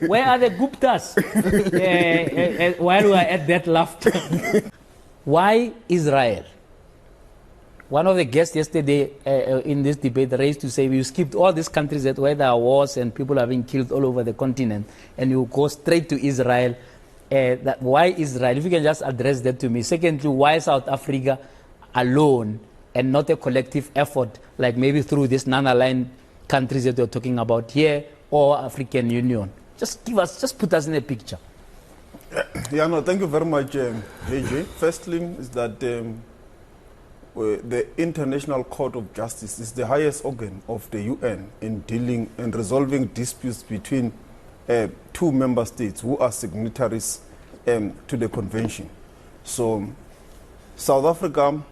Where are the Guptas? While we are at that laughter. Why Israel? One of the guests yesterday in this debate raised to say, we skipped all these countries that where there are wars and people are being killed all over the continent, and you go straight to Israel. Why Israel? If you can just address that to me. Secondly, why South Africa alone and not a collective effort, like maybe through these non-aligned countries that you're talking about here or African Union? Just put us in a picture. Yeah, no, thank you very much, JJ. First thing is that the International Court of Justice is the highest organ of the UN in dealing and resolving disputes between two member states who are signatories to the convention. So South Africa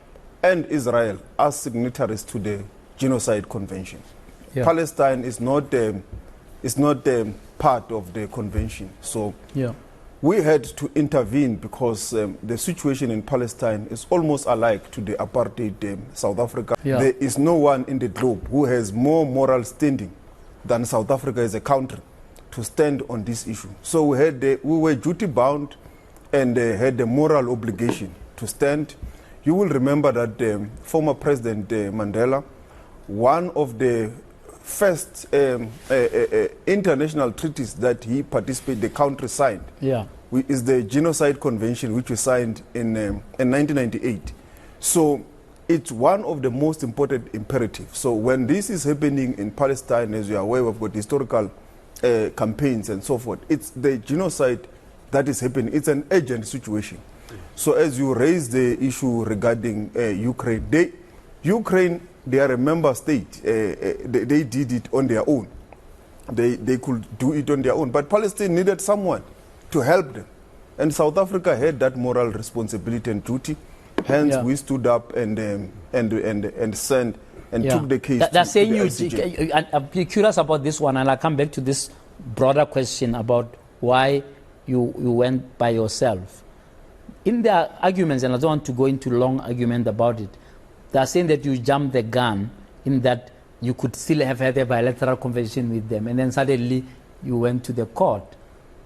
and Israel are signatories to the Genocide Convention. Yeah. Palestine is not part of the convention. So yeah, we had to intervene because the situation in Palestine is almost alike to the apartheid South Africa. Yeah. There is no one in the globe who has more moral standing than South Africa as a country to stand on this issue. So we were duty bound and had the moral obligation to stand. You will remember that former President Mandela, one of the first international treaties that he participated, the country signed, yeah, is the Genocide Convention, which was signed in 1998. So it's one of the most important imperatives. So when this is happening in Palestine, as you are aware, we've got historical campaigns and so forth. It's the genocide that is happening. It's an urgent situation. So as you raise the issue regarding Ukraine, they are a member state. They did it on their own. They could do it on their own. But Palestine needed someone to help them. And South Africa had that moral responsibility and duty. Hence, yeah, we stood up and sent and took the case. That's saying I'm curious about this one, and I'll come back to this broader question about why you went by yourself. In their arguments, and I don't want to go into long argument about it, they are saying that you jumped the gun in that you could still have had a bilateral conversation with them, and then suddenly you went to the court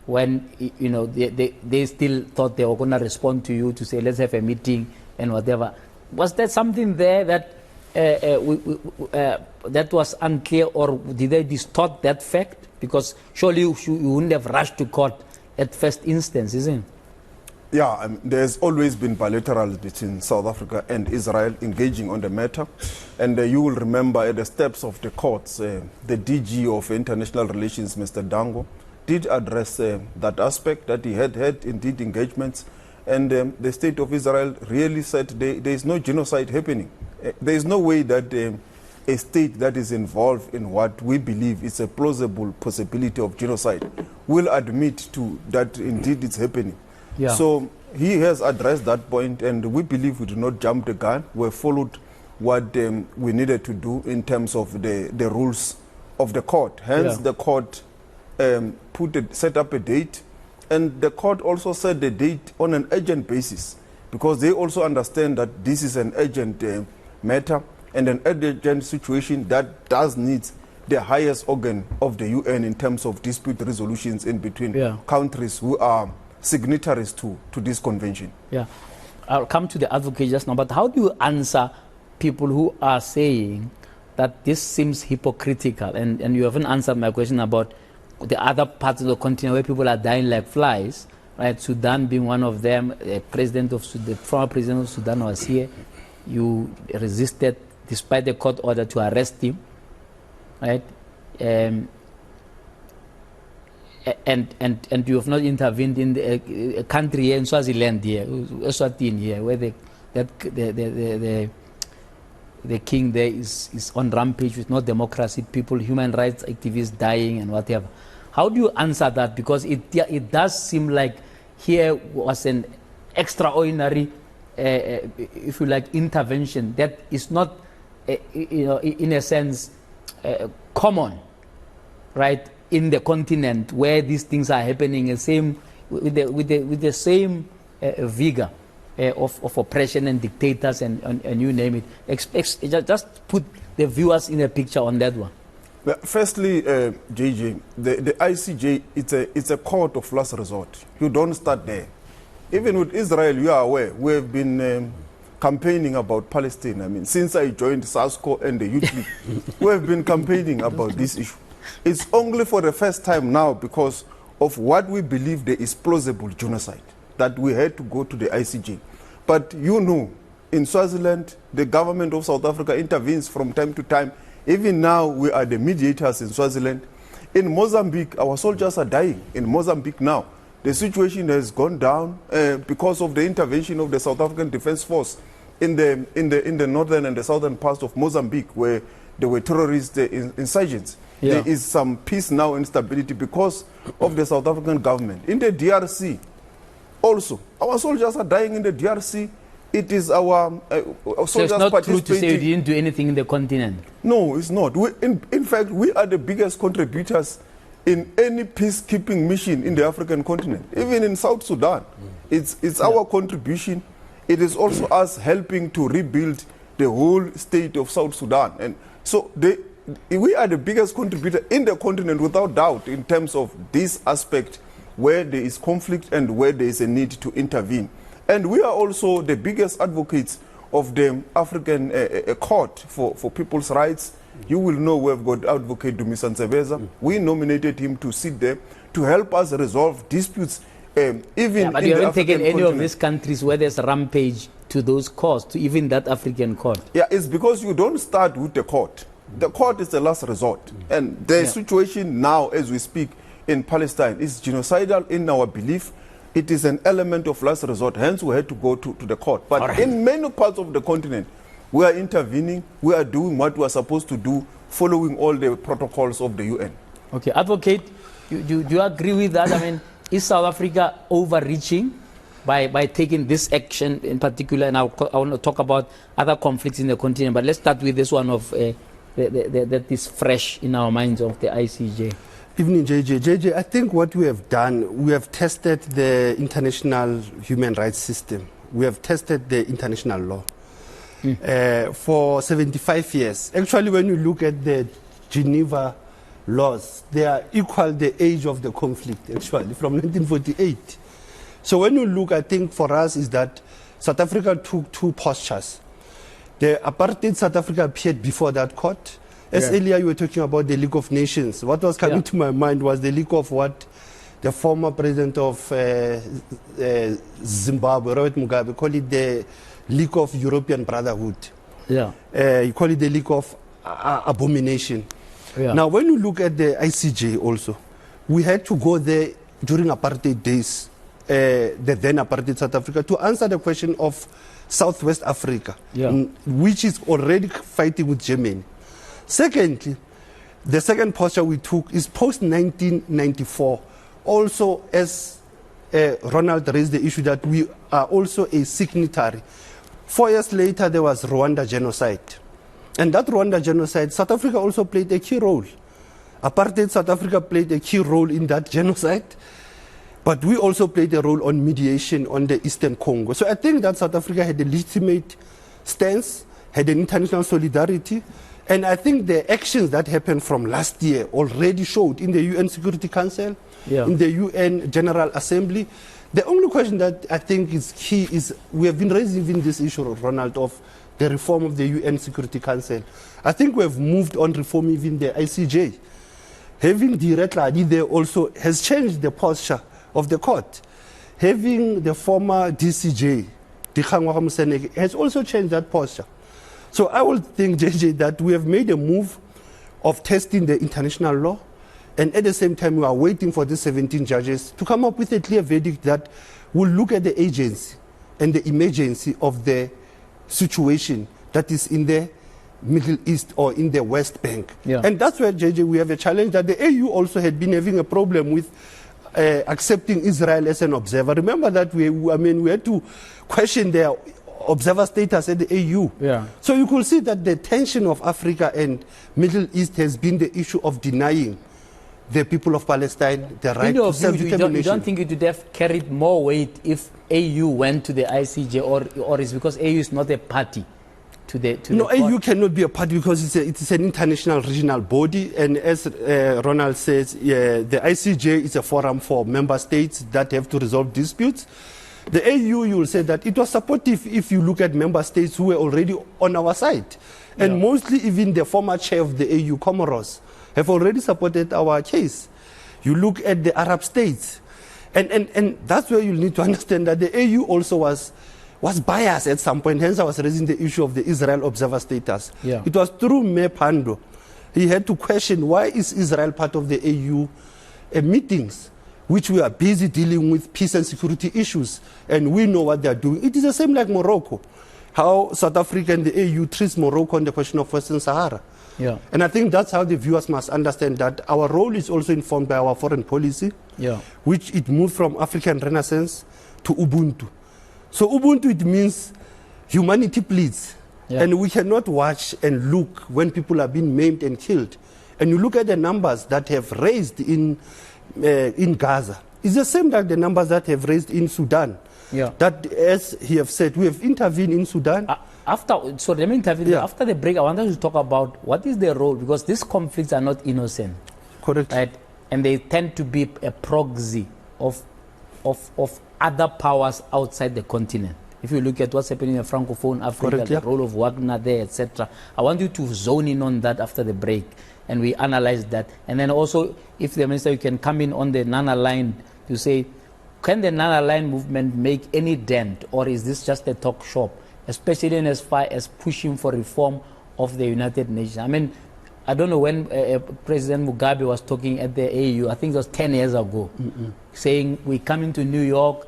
when they still thought they were going to respond to you to say, let's have a meeting and whatever. Was there something there that that was unclear, or did they distort that fact? Because surely you wouldn't have rushed to court at first instance, isn't it? Yeah, there's always been bilaterals between South Africa and Israel engaging on the matter. And you will remember at the steps of the courts, the DG of International Relations, Mr. Dango, did address that aspect, that he had indeed engagements. And the state of Israel really said there is no genocide happening. There is no way that a state that is involved in what we believe is a plausible possibility of genocide will admit to that indeed it's happening. Yeah. So he has addressed that point, and we believe we do not jump the gun. We followed what we needed to do in terms of the rules of the court. Hence, yeah, the court set up a date, and the court also set the date on an urgent basis, because they also understand that this is an urgent matter and an urgent situation that does need the highest organ of the UN in terms of dispute resolutions in between, yeah, countries who are signatories to this convention. Yeah, I'll come to the advocate just now, but how do you answer people who are saying that this seems hypocritical? And you haven't answered my question about the other parts of the continent where people are dying like flies, right? Sudan being one of them. The former president of Sudan was here. You resisted despite the court order to arrest him, right? And you have not intervened in a country here in Swaziland here, Eswatini here, where the king there is on rampage with no democracy, people, human rights activists dying and whatever. How do you answer that? Because it does seem like here was an extraordinary, if you like, intervention that is not, in a sense, common, right? In the continent where these things are happening, with the same vigor of oppression and dictators and you name it. Just put the viewers in a picture on that one. Well, firstly, JJ, the ICJ, it's a court of last resort. You don't start there. Even with Israel, you are aware, we have been campaigning about Palestine. I mean, since I joined SASCO and the Youth League, we have been campaigning about this issue. It's only for the first time now, because of what we believe there is plausible genocide, that we had to go to the ICJ. But you know, in Swaziland, the government of South Africa intervenes from time to time. Even now, we are the mediators in Swaziland. In Mozambique, our soldiers are dying. In Mozambique now, the situation has gone down because of the intervention of the South African Defence Force in the northern and the southern parts of Mozambique, where there were terrorist insurgents. Yeah. There is some peace now and stability because of the South African government. In the DRC, also, our soldiers are dying in the DRC. It is our soldiers so it's not participating. True to say you didn't do anything in the continent. No, it's not. In fact, we are the biggest contributors in any peacekeeping mission in the African continent, even in South Sudan. It's our contribution. It is also us helping to rebuild the whole state of South Sudan. And so we are the biggest contributor in the continent, without doubt, in terms of this aspect where there is conflict and where there is a need to intervene. And we are also the biggest advocates of the African Court for People's Rights. You will know we have got Advocate Dumisan Sebeza. We nominated him to sit there to help us resolve disputes. But you haven't taken any of these countries where there's a rampage to those courts, to even that African court. Yeah, it's because you don't start with the court. The court is the last resort. And the situation now, as we speak, in Palestine is genocidal in our belief. It is an element of last resort, hence we had to go to the court. But in many parts of the continent, we are intervening, we are doing what we are supposed to do, following all the protocols of the UN. Okay, Advocate, do you agree with that? I mean, is South Africa overreaching by taking this action in particular? And I want to talk about other conflicts in the continent, but let's start with this one of that is fresh in our minds of the ICJ. Evening, JJ. I think what we have done, we have tested the international human rights system. We have tested the international law for 75 years. Actually, when you look at the Geneva laws, they are equal the age of the conflict, actually, from 1948. So when you look, I think for us is that South Africa took two postures. The apartheid South Africa appeared before that court. As earlier you were talking about the League of Nations, what was coming to my mind was the League of what the former president of Zimbabwe, Robert Mugabe, called it the League of European Brotherhood. Yeah. You call it the League of Abomination. Yeah. Now, when you look at the ICJ also, we had to go there during apartheid days, the then apartheid South Africa, to answer the question of Southwest Africa, which is already fighting with Germany. Secondly, the second posture we took is post-1994. Also, as Ronald raised the issue that we are also a signatory. 4 years later, there was Rwanda genocide. And that Rwanda genocide, South Africa also played a key role. Apartheid South Africa played a key role in that genocide. But we also played a role on mediation on the Eastern Congo. So I think that South Africa had a legitimate stance, had an international solidarity. And I think the actions that happened from last year already showed in the UN Security Council, in the UN General Assembly. The only question that I think is key is we have been raising even this issue, Ronald, of the reform of the UN Security Council. I think we have moved on reform even the ICJ. Having the Retladi there also has changed the posture of the court. Having the former DCJ, Dikgangwa Moseneke, has also changed that posture. So I would think, JJ, that we have made a move of testing the international law, and at the same time we are waiting for the 17 judges to come up with a clear verdict that will look at the agency and the emergency of the situation that is in the Middle East or in the West Bank. And that's where, JJ, we have a challenge that the AU also had been having a problem with accepting Israel as an observer. Remember that we had to question their observer status at the AU. So you could see that the tension of Africa and Middle East has been the issue of denying the people of Palestine the right to self-determination. You don't think it would have carried more weight if AU went to the ICJ, or is because AU is not a party the AU cannot be a party because it's an international regional body, and as Ronald says, the ICJ is a forum for member states that have to resolve disputes. The AU, you will say that it was supportive if you look at member states who were already on our side. And mostly even the former chair of the AU, Comoros, have already supported our case. You look at the Arab states, and that's where you need to understand that the AU also was biased at some point. Hence I was raising the issue of the Israel observer status. It was through Mayor Pando. He had to question, why is Israel part of the AU meetings, which we are busy dealing with peace and security issues, and we know what they are doing. It is the same like Morocco, how South Africa and the AU treats Morocco on the question of Western Sahara. And I think that's how the viewers must understand that our role is also informed by our foreign policy, which it moved from African Renaissance to Ubuntu. So Ubuntu, it means humanity pleads. And we cannot watch and look when people are being maimed and killed. And you look at the numbers that have raised in Gaza. It's the same like the numbers that have raised in Sudan. That, as he have said, we have intervened in Sudan. So let me intervene. After the break, I wanted to talk about what is the role, because these conflicts are not innocent. Correct. Right? And they tend to be a proxy of other powers outside the continent. If you look at what's happening in Francophone Africa, the role of Wagner there, etc. I want you to zone in on that after the break, and we analyze that. And then also, if the minister, you can come in on the non-aligned to say, can the non-aligned movement make any dent, or is this just a talk shop, especially in as far as pushing for reform of the United Nations? I mean, I don't know when President Mugabe was talking at the AU, I think it was 10 years ago, saying we're coming to New York,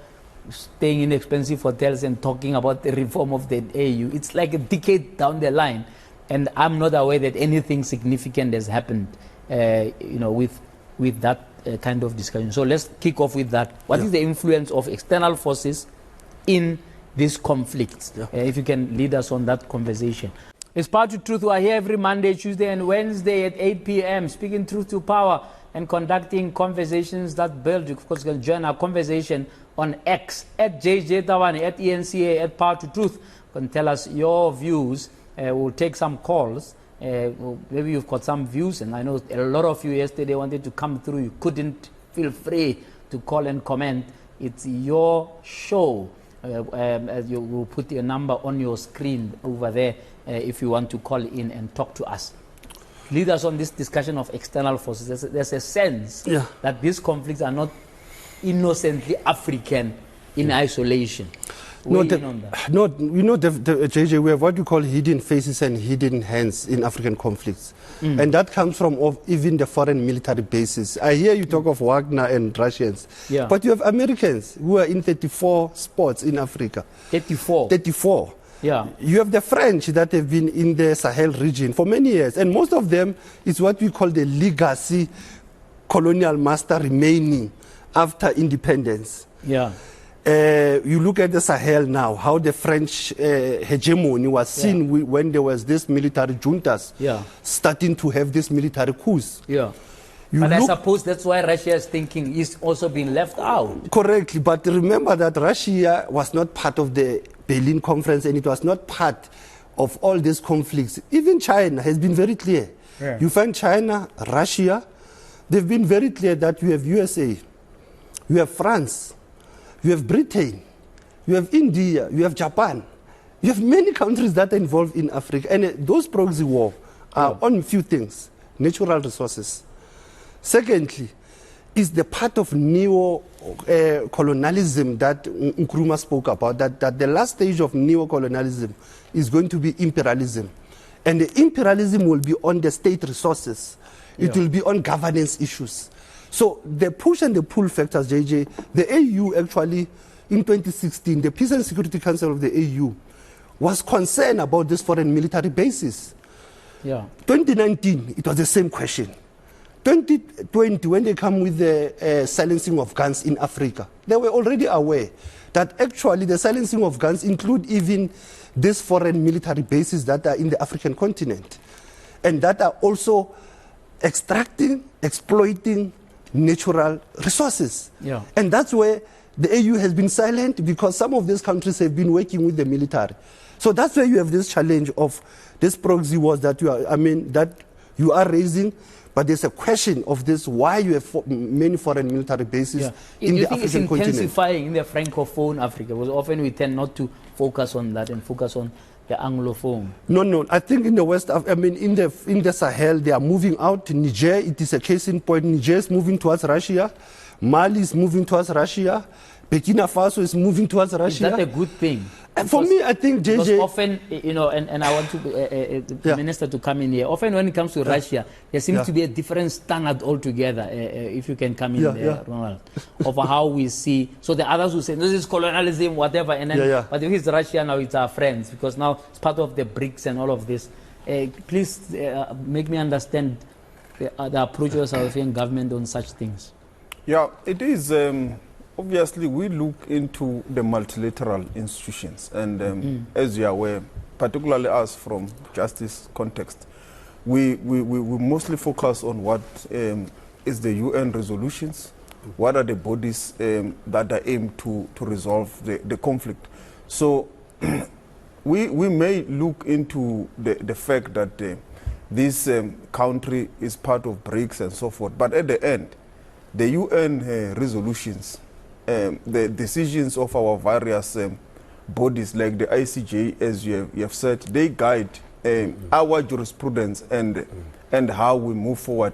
staying in expensive hotels and talking about the reform of the AU. It's like a decade down the line, and I'm not aware that anything significant has happened, with that kind of discussion. So let's kick off with that. What is the influence of external forces in these conflicts? If you can lead us on that conversation. It's Power to Truth. We are here every Monday, Tuesday, and Wednesday at 8 p.m. speaking truth to power and conducting conversations that build. You, of course, can join our conversation on X at JJ Tawani, at ENCA, at Power to Truth. You can tell us your views. We'll take some calls. Maybe you've got some views, and I know a lot of you yesterday wanted to come through. You couldn't. Feel free to call and comment. It's your show. You will put your number on your screen over there if you want to call in and talk to us. Lead us on this discussion of external forces. There's a sense that these conflicts are not innocently African in isolation. JJ, we have what you call hidden faces and hidden hands in African conflicts. And that comes from even the foreign military bases. I hear you talk of Wagner and Russians, but you have Americans who are in 34 spots in Africa. 34. You have the French that have been in the Sahel region for many years, and most of them is what we call the legacy colonial master remaining after independence. You look at the Sahel now, how the French hegemony was seen when there was this military juntas starting to have this military coups. But I suppose that's why Russia is thinking is also being left out. Correctly, but remember that Russia was not part of the Berlin Conference, and it was not part of all these conflicts. Even China has been very clear. You find China, Russia, they've been very clear that you have USA, you have France, you have Britain, you have India, you have Japan. You have many countries that are involved in Africa. And those proxy wars are on a few things. Natural resources. Secondly, is the part of neo-colonialism that Nkrumah spoke about, that the last stage of neo-colonialism is going to be imperialism. And the imperialism will be on the state resources. It will be on governance issues. So the push and the pull factors, JJ, the AU actually, in 2016, the Peace and Security Council of the AU was concerned about this foreign military bases. 2019, it was the same question. 2020, when they come with the silencing of guns in Africa, they were already aware that actually the silencing of guns include even these foreign military bases that are in the African continent, and that are also extracting, exploiting natural resources. And that's where the AU has been silent because some of these countries have been working with the military. So that's where you have this challenge of this proxy wars that you are raising. But there's a question of this, why you have many foreign military bases in the African continent. It's intensifying in the Francophone Africa, because often we tend not to focus on that and focus on the Anglophone. No. I think in the West, in the Sahel, they are moving out. Niger, it is a case in point. Niger is moving towards Russia. Mali is moving towards Russia. Burkina Faso is moving towards Russia. Is that a good thing? For me, I think, JJ... Because often, and I want the minister to come in here. Often when it comes to Russia, there seems to be a different standard altogether, if you can come in there, Ronald, of how we see. So the others will say, this is colonialism, whatever. And then, but if it's Russia now, it's our friends, because now it's part of the BRICS and all of this. Please make me understand the approach of the South African government on such things. Yeah, it is... Obviously, we look into the multilateral institutions, and as you are aware, particularly us from justice context, we mostly focus on what is the UN resolutions, what are the bodies that are aimed to resolve the conflict. So we may look into the fact that this country is part of BRICS and so forth, but at the end, the UN resolutions, the decisions of our various bodies like the ICJ, as you have said, they guide our jurisprudence and how we move forward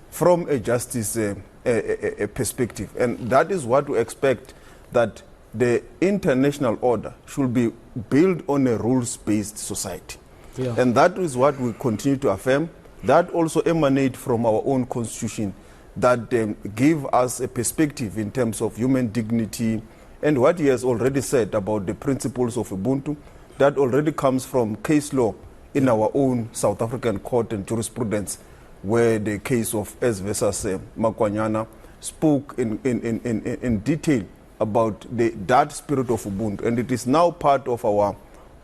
from a justice perspective. And that is what we expect, that the international order should be built on a rules-based society. Yeah. And that is what we continue to affirm. That also emanates from our own constitution, that give us a perspective in terms of human dignity, and what he has already said about the principles of Ubuntu, that already comes from case law in our own South African court and jurisprudence, where the case of S versus Makwanyana spoke in detail about that spirit of Ubuntu, and it is now part of our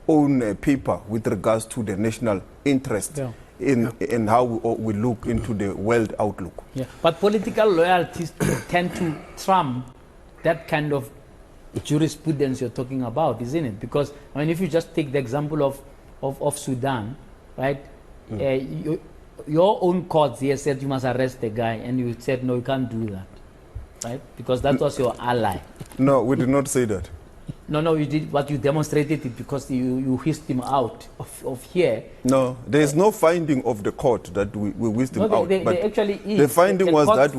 own paper with regards to the national interest. Yeah. In how we look into the world outlook. Yeah. But political loyalties tend to trump that kind of jurisprudence you're talking about, isn't it? Because, I mean, if you just take the example of Sudan, right? Your own courts here said you must arrest the guy, and you said, no, you can't do that, right? Because that was your ally. No, we did not say that. No, you did, but you demonstrated it because you whisked him out of here. No, there is no finding of the court that we whisked him out. There actually is. The finding was that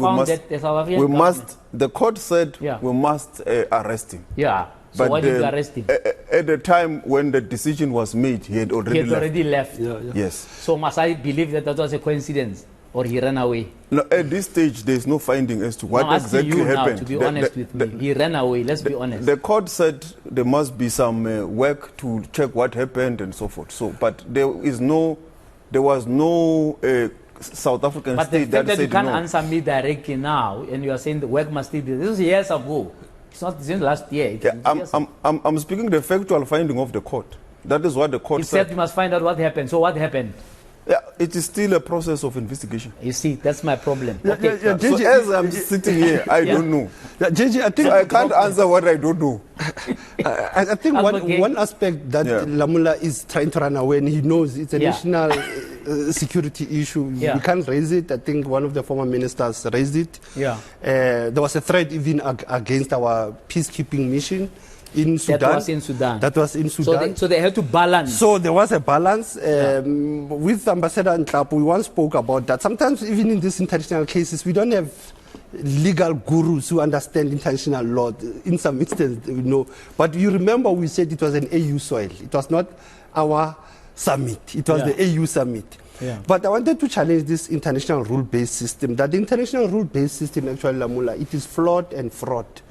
the court said we must arrest him. Yeah. So why did you arrest him? At the time when the decision was made, he had already left. Yeah. Yes. So must I believe that was a coincidence? Or he ran away? No, at this stage, there is no finding as to what exactly happened. Now, to be honest with me, he ran away. Let's be honest. The court said there must be some work to check what happened and so forth. So, but there was no South African state that said no. But the fact that you can't answer me directly now, and you are saying the work must still be. This is years ago. It's not since last year. I'm speaking the factual finding of the court. That is what the court said. It said you must find out what happened. So what happened? Yeah, it is still a process of investigation. You see, that's my problem. Okay. So as I'm sitting here, I don't know. JJ, I think I can't answer what I don't know. I think one aspect that Lamula is trying to run away, and he knows it's a national security issue. We can't raise it. I think one of the former ministers raised it. Yeah. There was a threat even against our peacekeeping mission in Sudan. That was in Sudan. So they had to balance. So there was a balance. With Ambassador Nhlapo, we once spoke about that. Sometimes even in these international cases, we don't have legal gurus who understand international law. In some instances, But you remember we said it was an AU soil. It was not our summit. It was the AU summit. Yeah. But I wanted to challenge this international rule-based system. That the international rule-based system, actually, Lamula, it is flawed and fraught.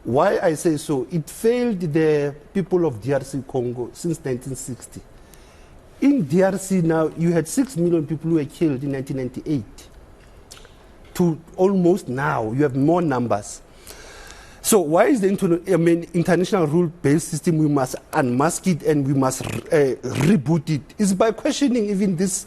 Why I say so? It failed the people of DRC Congo since 1960. In DRC now, you had 6 million people who were killed in 1998. To almost now, you have more numbers. So why is the international rule-based system, we must unmask it and we must reboot it? It's by questioning even this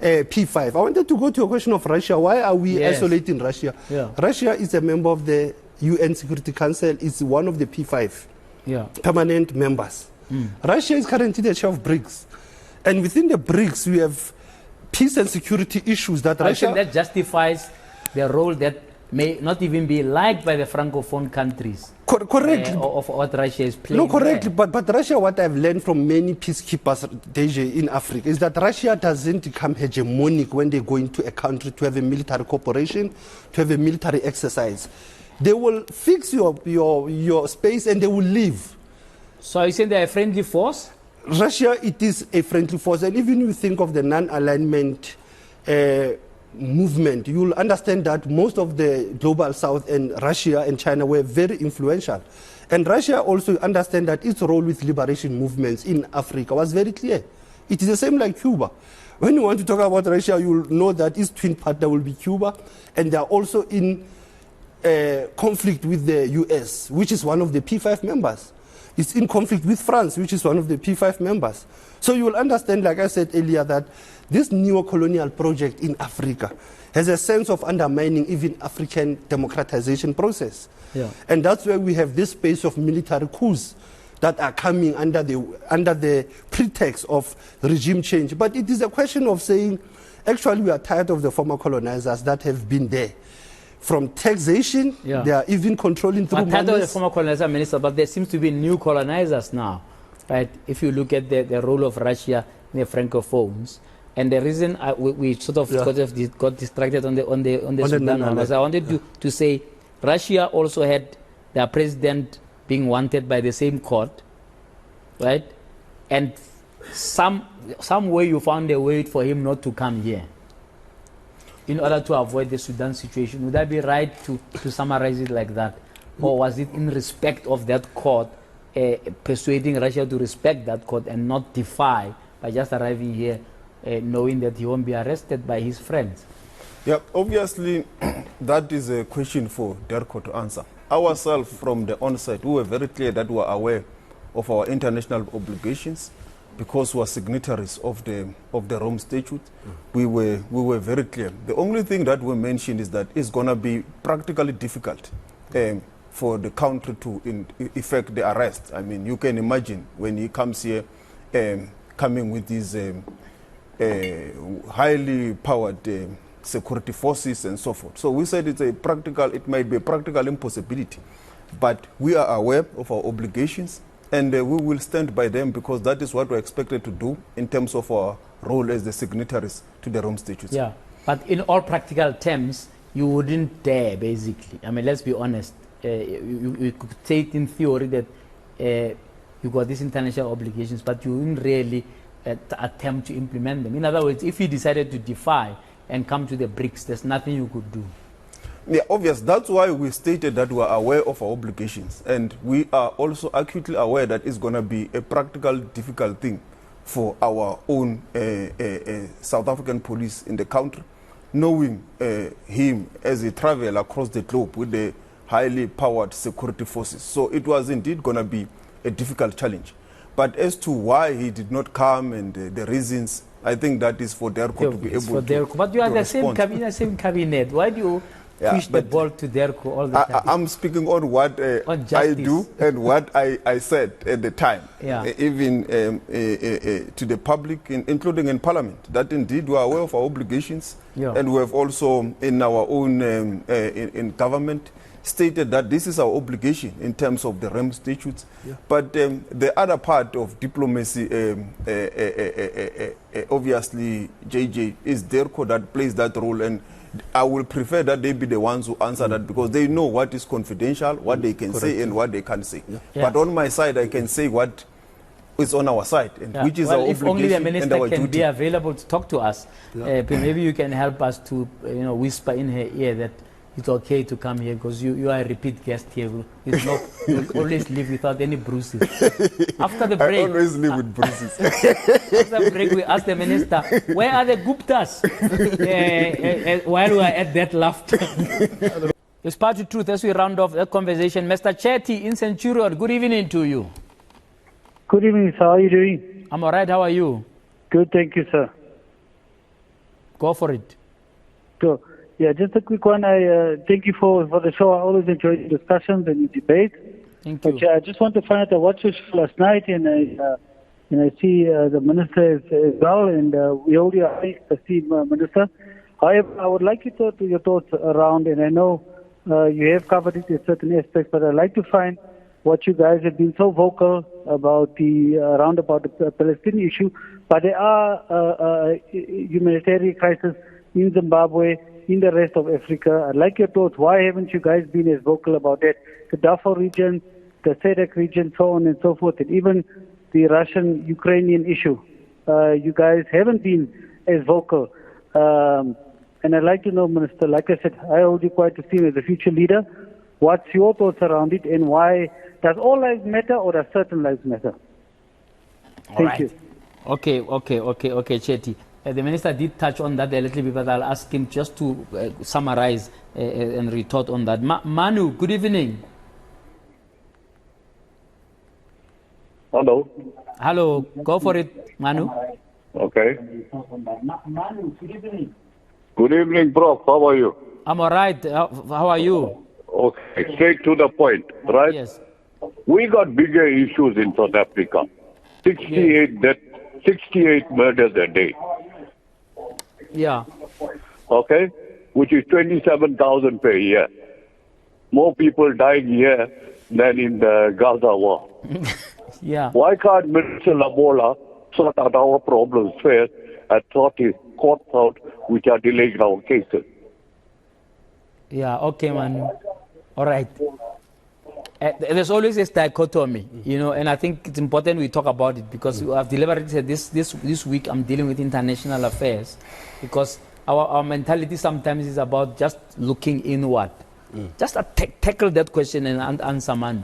P5. I wanted to go to a question of Russia. Why are we isolating Russia? Yeah. Russia is a member of the UN Security Council is one of the P5 permanent members. Russia is currently the chair of BRICS. And within the BRICS, we have peace and security issues that Russia... that justifies the role that may not even be liked by the Francophone countries. Correct. Of what Russia is playing. No, correct. But Russia, what I've learned from many peacekeepers in Africa is that Russia doesn't become hegemonic when they go into a country to have a military cooperation, to have a military exercise. They will fix your space and they will leave. So are you saying they're a friendly force? Russia, it is a friendly force. And even if you think of the non-alignment movement, you'll understand that most of the global south and Russia and China were very influential. And Russia also understand that its role with liberation movements in Africa was very clear. It is the same like Cuba. When you want to talk about Russia, you'll know that its twin partner will be Cuba, and they are also in conflict with the US, which is one of the P5 members. It's in conflict with France, which is one of the P5 members. So you will understand, like I said earlier, that this neo-colonial project in Africa has a sense of undermining even African democratization process. And that's where we have this space of military coups that are coming under the pretext of regime change. But it is a question of saying, actually, we are tired of the former colonizers that have been there. From taxation, they are even controlling through tired of the former colonizer, Minister, but there seems to be new colonizers now, right? If you look at the role of Russia in the Francophones, and the reason we sort of got distracted on the Sudan one was I wanted to say Russia also had their president being wanted by the same court, right? And some way you found a way for him not to come here in order to avoid the Sudan situation. Would that be right to summarize it like that? Or was it in respect of that court, persuading Russia to respect that court and not defy by just arriving here, knowing that he won't be arrested by his friends? Yeah, obviously, that is a question for DERCO to answer. Ourselves, from the onset, we were very clear that we were aware of our international obligations, because we are signatories of the Rome Statute. We were very clear. The only thing that we mentioned is that it's going to be practically difficult for the country to effect the arrest. I mean, you can imagine when he comes here, coming with these highly powered security forces and so forth. So we said it might be a practical impossibility, but we are aware of our obligations. And we will stand by them, because that is what we're expected to do in terms of our role as the signatories to the Rome Statute. Yeah, but in all practical terms, you wouldn't dare, basically. I mean, let's be honest. You could say it in theory that you got these international obligations, but you wouldn't really attempt to implement them. In other words, if you decided to defy and come to the BRICS, there's nothing you could do. Yeah, obvious. That's why we stated that we are aware of our obligations, and we are also acutely aware that it's going to be a practical, difficult thing for our own South African police in the country, knowing him as a traveler across the globe with the highly powered security forces. So it was indeed going to be a difficult challenge. But as to why he did not come and the reasons, I think that is for DERCO to be able to But you are the same cabinet. Why do you push the ball to DERCO all the time? I'm speaking on what I do and what I said at the time, even to the public, including in Parliament, that indeed we are aware of our obligations, and we have also in our own in government stated that this is our obligation in terms of the Rome statutes. But the other part of diplomacy, obviously, JJ, is DERCO that plays that role, and I will prefer that they be the ones who answer that, because they know what is confidential, what they can say and what they can't say. But on my side, I can say what is on our side, and which is our obligation. If only the minister can be available to talk to us, maybe you can help us to whisper in her ear that it's okay to come here, because you are a repeat guest here. You always live without any bruises. After the break, I always live with bruises. After the break, we ask the minister, where are the Guptas? While we are at that laughter. It's part of truth as we round off that conversation. Mr. Chetty in Centurion, good evening to you. Good evening, sir. How are you doing? I'm all right. How are you? Good, thank you, sir. Go for it. So, Yeah, just a quick one. I thank you for the show. I always enjoy the discussions and the debates. Thank you. But I just want to find out. I watched your show last night, and I see the minister as well, and we hold your esteemed minister. However, I would like your thoughts around, and I know you have covered it in certain aspects, but I'd like to find what you guys have been so vocal about around the Palestinian issue. But there are humanitarian crises in Zimbabwe, in the rest of Africa. I'd like your thoughts. Why haven't you guys been as vocal about that? The Darfur region, the SADC region, so on and so forth, and even the Russian-Ukrainian issue. You guys haven't been as vocal. And I'd like to know, Minister, like I said, I hold you quite esteemed as a future leader. What's your thoughts around it, and why does all lives matter or does certain lives matter? Thank you. Okay, Chetty. The minister did touch on that a little bit, but I'll ask him just to summarize and retort on that. Manu, good evening. Hello. Hello, go for it, Manu. Okay. Manu, good evening. Good evening, Prof. How are you? I'm all right. How are you? Okay, straight to the point, right? Yes. We got bigger issues in South Africa. 68 murders a day. Yeah. Okay? Which is 27,000 per year. More people dying here than in the Gaza war. Yeah. Why can't Minister Lamola sort out our problems first and sort his courts out which are delaying our cases? Yeah, okay, Manu. All right. There's always a dichotomy, and I think it's important we talk about it because I've deliberately said this week I'm dealing with international affairs because our mentality sometimes is about just looking inward. Just tackle that question and answer, man.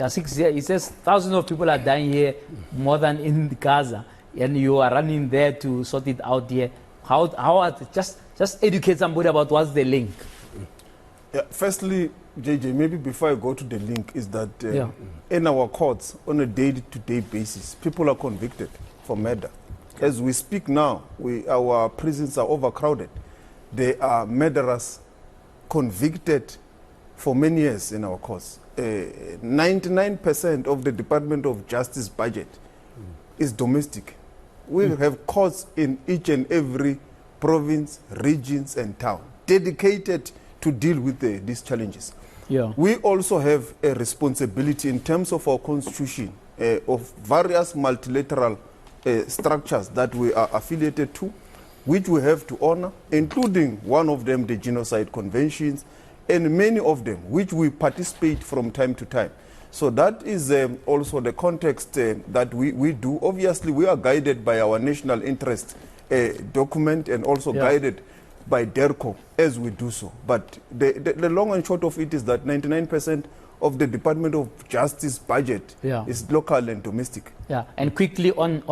He says thousands of people are dying here more than in Gaza, and you are running there to sort it out here. Just educate somebody about what's the link. Yeah, firstly, JJ, maybe before I go to the link, is that in our courts, on a day-to-day basis, people are convicted for murder. As we speak now, our prisons are overcrowded. There are murderers convicted for many years in our courts. 99% of the Department of Justice budget is domestic. We have courts in each and every province, regions, and town dedicated to deal with these challenges. Yeah. We also have a responsibility in terms of our constitution of various multilateral structures that we are affiliated to, which we have to honor, including one of them, the Genocide Conventions, and many of them, which we participate from time to time. So that is also the context that we do. Obviously, we are guided by our national interest document and also guided by DERCO as we do so. But the long and short of it is that 99% of the Department of Justice budget is local and domestic. Yeah, and quickly on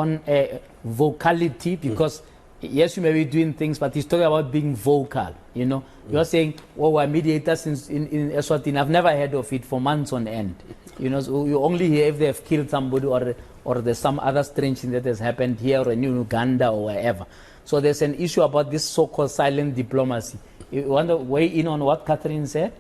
vocality, because yes, you may be doing things, but he's talking about being vocal. You are saying, well, we're mediators in Eswatini. I've never heard of it for months on end. So you only hear if they have killed somebody or there's some other strange thing that has happened here or in Uganda or wherever. So there's an issue about this so-called silent diplomacy. You want to weigh in on what Catherine said?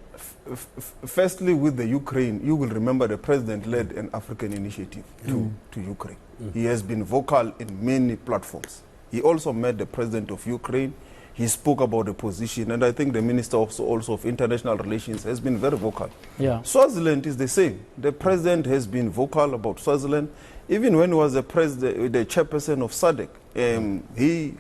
Firstly, with the Ukraine, you will remember the president led an African initiative to Ukraine. He has been vocal in many platforms. He also met the president of Ukraine. He spoke about the position, and I think the minister also of international relations has been very vocal. Yeah. Swaziland is the same. The president has been vocal about Swaziland. Even when he was the chairperson of SADC, he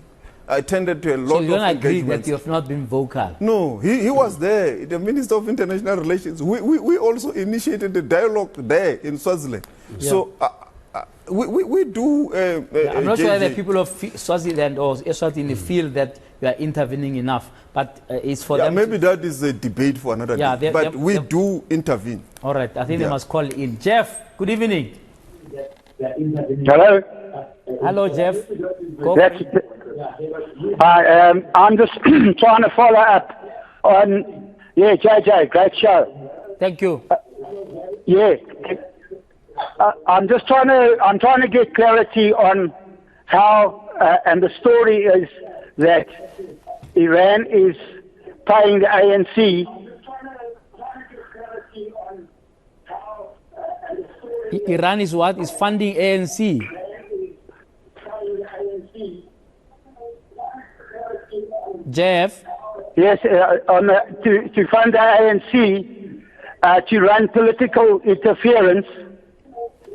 attended to a lot of engagements. So you don't agree that you have not been vocal? No, he was there, the Minister of International Relations. We also initiated the dialogue there in Swaziland. Yeah. So we do... I'm not sure that people of Swaziland or Eswatini feel that you are intervening enough, but it's for them... Maybe that is a debate for another day, but we do intervene. All right, I think they must call in. Jeff, good evening. Hello. Hello, Jeff. Hi, I'm just trying to follow up on... Yeah, JJ, great show. Thank you. I'm trying to get clarity on how, and the story is that Iran is tying the ANC. Iran is what? Is funding ANC. Jeff? Yes, to fund the ANC to run political interference,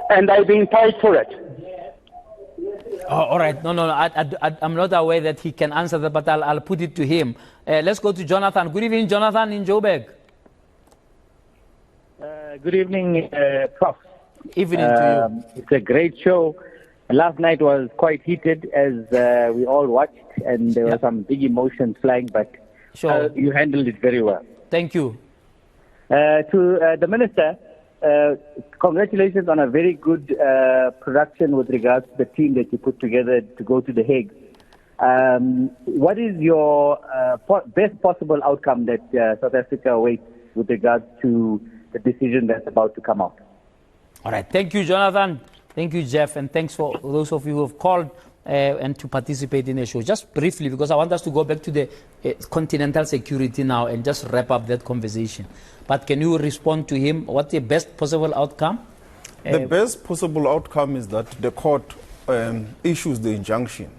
and they're being paid for it. Oh, all right. No. I'm not aware that he can answer that, but I'll put it to him. Let's go to Jonathan. Good evening, Jonathan in Joburg. Good evening, Prof. Evening to you. It's a great show. Last night was quite heated, as we all watched, and there were some big emotions flying, but you handled it very well. Thank you. To the Minister, congratulations on a very good production with regards to the team that you put together to go to The Hague. What is your best possible outcome that South Africa awaits with regards to the decision that's about to come out? All right. Thank you, Jonathan. Thank you, Jeff. And thanks for those of you who have called and to participate in the show. Just briefly, because I want us to go back to the continental security now and just wrap up that conversation. But can you respond to him? What's the best possible outcome? The best possible outcome is that the court issues the injunction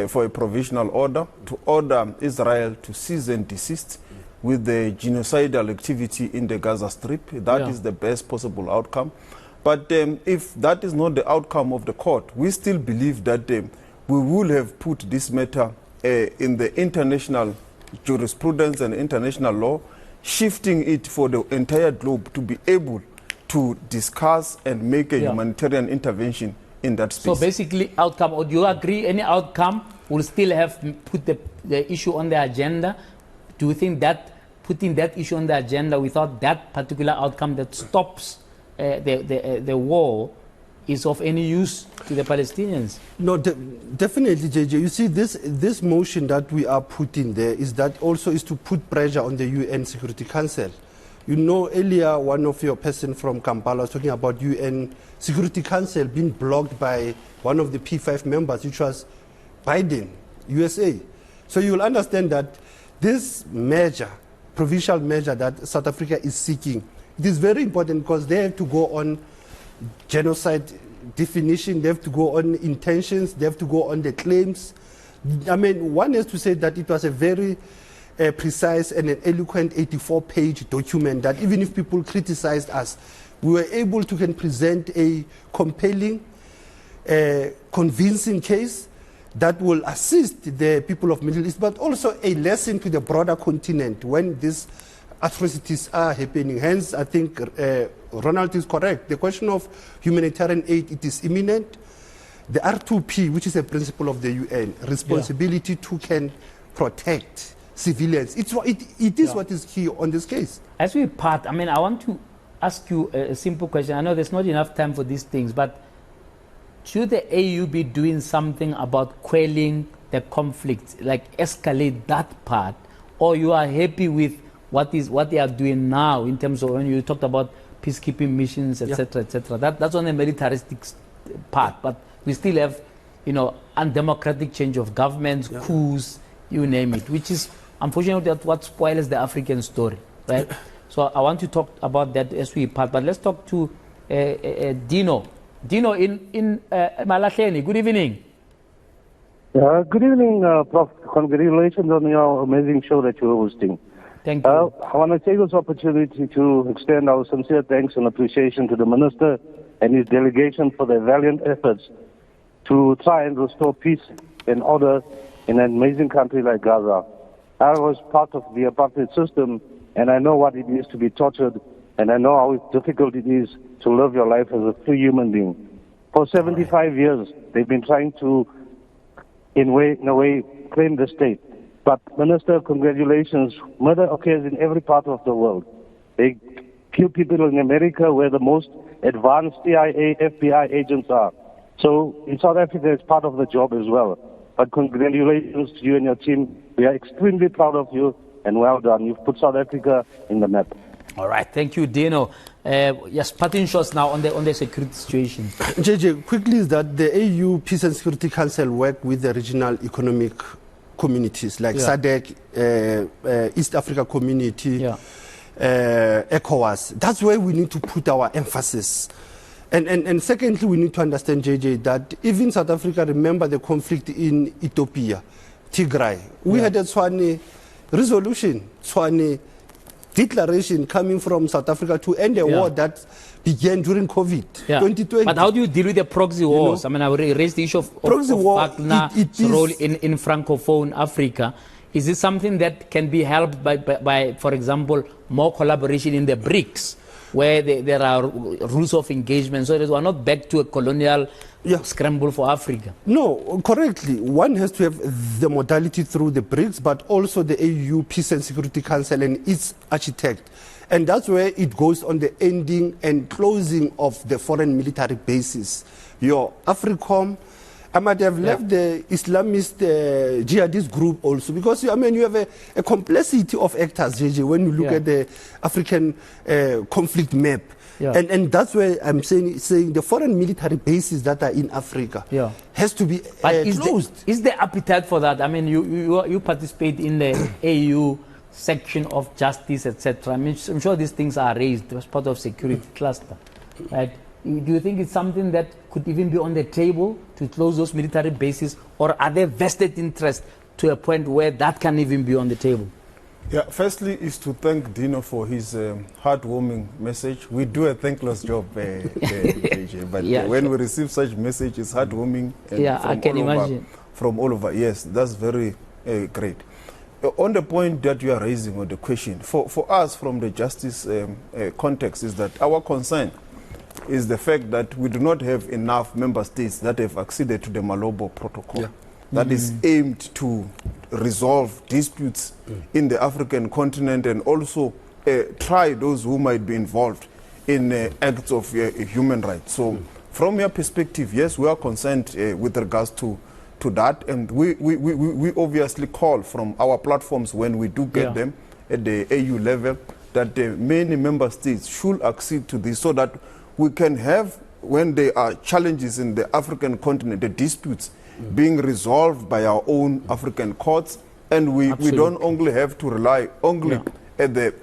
for a provisional order to order Israel to cease and desist with the genocidal activity in the Gaza Strip. That is the best possible outcome. But if that is not the outcome of the court, we still believe that we will have put this matter in the international jurisprudence and international law, shifting it for the entire globe to be able to discuss and make a humanitarian intervention in that space. So basically, outcome, or do you agree any outcome will still have put the issue on the agenda? Do you think that putting that issue on the agenda without that particular outcome that stops the war is of any use to the Palestinians? No, definitely, JJ. You see, this motion that we are putting there is that also is to put pressure on the UN Security Council. You know, earlier one of your person from Kampala was talking about UN Security Council being blocked by one of the P5 members, which was Biden, USA. So you will understand that this measure, provincial measure that South Africa is seeking, it is very important because they have to go on genocide definition, they have to go on intentions, they have to go on the claims. I mean, one has to say that it was a very precise and an eloquent 84-page document that even if people criticized us, we were able to present a compelling, convincing case that will assist the people of Middle East, but also a lesson to the broader continent when these atrocities are happening. Hence, I think Ronald is correct. The question of humanitarian aid, it is imminent. The R2P, which is a principle of the UN, responsibility to can protect civilians. It is what is key on this case. As we part, I mean, I want to ask you a simple question. I know there's not enough time for these things, but should the AU be doing something about quelling the conflict, like escalate that part, or you are happy with what they are doing now in terms of when you talked about peacekeeping missions, etc., etc. That's on the militaristic part, but we still have, undemocratic change of governments, coups, you name it, which is unfortunately what spoils the African story, right? So I want to talk about that as we part, but let's talk to Dino. Dino in Malahleni. Good evening. Good evening, Prof. Congratulations on your amazing show that you're hosting. Thank you. I want to take this opportunity to extend our sincere thanks and appreciation to the Minister and his delegation for their valiant efforts to try and restore peace and order in an amazing country like Gaza. I was part of the apartheid system, and I know what it is to be tortured, and I know how difficult it is to live your life as a free human being. For 75 years, they've been trying to, in a way, claim the state. But, Minister, congratulations. Murder occurs in every part of the world. They kill people in America where the most advanced CIA, FBI agents are. So, in South Africa, it's part of the job as well. But congratulations to you and your team. We are extremely proud of you, and well done. You've put South Africa in the map. All right, thank you, Dino. Yes, parting shots now on the security situation. JJ, quickly is that the AU Peace and Security Council work with the regional economic communities like SADC, East Africa Community, ECOWAS. That's where we need to put our emphasis. And secondly, we need to understand, JJ, that even South Africa, remember the conflict in Ethiopia, Tigray. We had a Tswane resolution, Tswane declaration coming from South Africa to end a war that began during COVID, 2020. But how do you deal with the proxy wars? I mean, I raised the issue of Wagner's role in Francophone Africa. Is this something that can be helped by, for example, more collaboration in the BRICS, where there are rules of engagement, so that we are not back to a colonial scramble for Africa? No, correctly. One has to have the modality through the BRICS, but also the AU Peace and Security Council and its architect. And that's where it goes on the ending and closing of the foreign military bases. Your AFRICOM, I might have left the Islamist jihadist group also, because I mean you have a complexity of actors, JJ, when you look at the African conflict map. And that's where I'm saying the foreign military bases that are in Africa has to be closed. Is there appetite for that? I mean, you participate in the AU section of justice, etc. I mean, I'm sure these things are raised as part of security cluster, right? Do you think it's something that could even be on the table to close those military bases, or are there vested interests to a point where that can even be on the table? Yeah, firstly is to thank Dino for his heartwarming message. We do a thankless job, JJ, but when we receive such message, it's heartwarming. And I can imagine. From all over, yes, that's very great. On the point that you are raising, or the question, for us from the justice context, is that our concern is the fact that we do not have enough member states that have acceded to the Malabo Protocol that is aimed to resolve disputes in the African continent, and also try those who might be involved in acts of human rights. So from your perspective, yes, we are concerned with regards to that, and we obviously call from our platforms when we do get them at the AU level that many member states should accede to this, so that we can have, when there are challenges in the African continent, the disputes being resolved by our own African courts, and we don't only have to rely only at the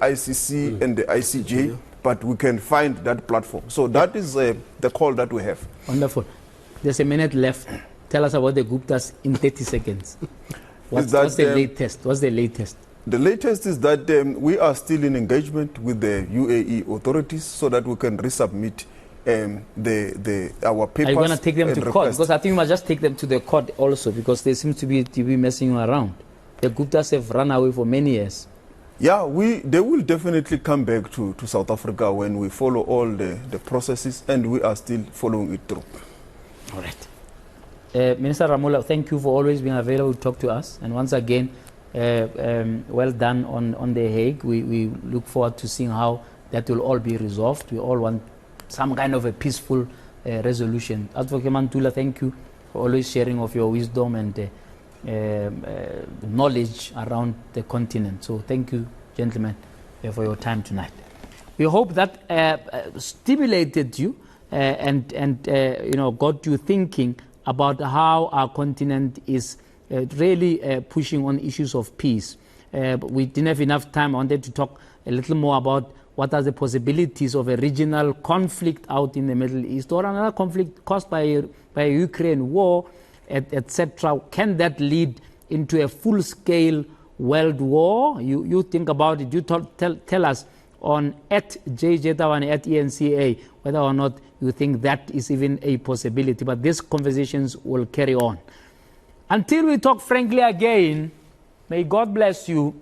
ICC and the ICJ, but we can find that platform. So that is the call that we have. Wonderful. There's a minute left. Tell us about the Guptas in 30 seconds. What's the latest? What's the latest? The latest is that we are still in engagement with the UAE authorities so that we can resubmit our papers. Are you going to take them to court? Because I think we must just take them to the court also, because they seem to be messing you around. The Guptas have run away for many years. Yeah, they will definitely come back to South Africa when we follow all the processes, and we are still following it through. All right. Minister Ramola, thank you for always being available to talk to us. And once again, well done on The Hague. We look forward to seeing how that will all be resolved. We all want some kind of a peaceful resolution. Advocate Mantula, thank you for always sharing of your wisdom and knowledge around the continent. So thank you, gentlemen, for your time tonight. We hope that stimulated you and got you thinking about how our continent is really pushing on issues of peace. We didn't have enough time. I wanted to talk a little more about what are the possibilities of a regional conflict out in the Middle East, or another conflict caused by a Ukraine war, etc. Can that lead into a full-scale world war? You think about it. You tell us on @JJTawane @ENCA whether or not you think that is even a possibility. But these conversations will carry on. Until we talk frankly again, may God bless you.